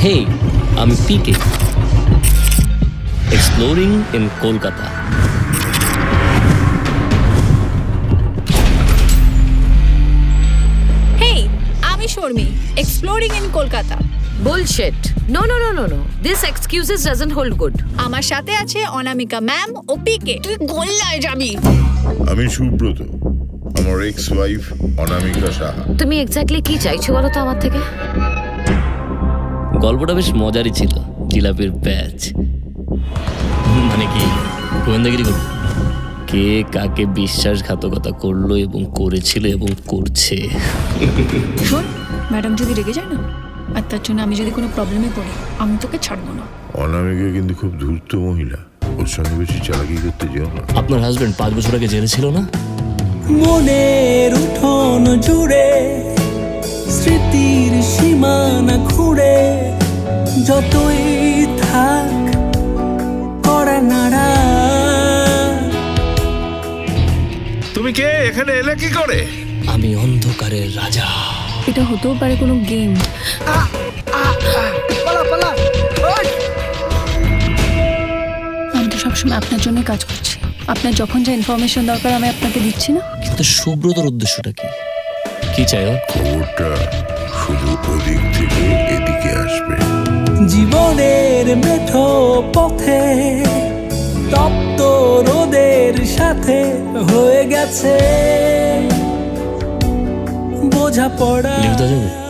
Hey, আমি পিকে, exploring in Kolkata. Hey, আমি Sharmi, exploring in Kolkata. Bullshit. No. This excuses doesn't hold good. আমার সাথে আছে অনামিকা ম্যাম ও পিকে। তুই গোল্লায় যাবি। আমি সুব্রত, আমার এক্স ওয়াইফ অনামিকা সাহা। তুমি এক্স্যাক্টলি কি চাইছো বলো তো আমার থেকে? গল্পটা বেশ মজারই ছিল, জিলাপির ব্যাচ। মানে কি গোয়েন্দাগিরি করবো, কে কাকে বিশ্বাসঘাতকতা করলো এবং করেছিল এবং করছে। শোন, ম্যাডাম যদি রেগে যায় না, আর তার জন্য আমি যদি কোনো প্রবলেমে পড়ি, আমি তোকে ছাড়বো না। অনামিকা কিন্তু খুব ধূর্ত মহিলা, ওর সঙ্গে বেশি চালাকি করতে যেও না। আপনার হাজবেন্ড 5 বছর আগে জেলে ছিল না? মনের উঠোন জুড়ে স্মৃতির সীমানা খুঁড়ে যতই থাক করা নাড়া। তুমি কে, এখানে এলে কি করে? আমি অন্ধকারের রাজা। এটা হতেও পারে কোনো গেম। আমি তো সবসময় আপনার জন্য কাজ করছি। আপনার যখন যা ইনফরমেশন দরকার আমি আপনাকে দিচ্ছি না। কিন্তু সুব্রতর উদ্দেশ্যটা কি, কি চাই ও? খবরটা শুধু ওদিক থেকে এদিকে আসবে। জীবনের মেঠো পথে তপ্ত রোদের সাথে হয়ে গেছে বোঝাপড়া। লিভ দেওয়া যাবে?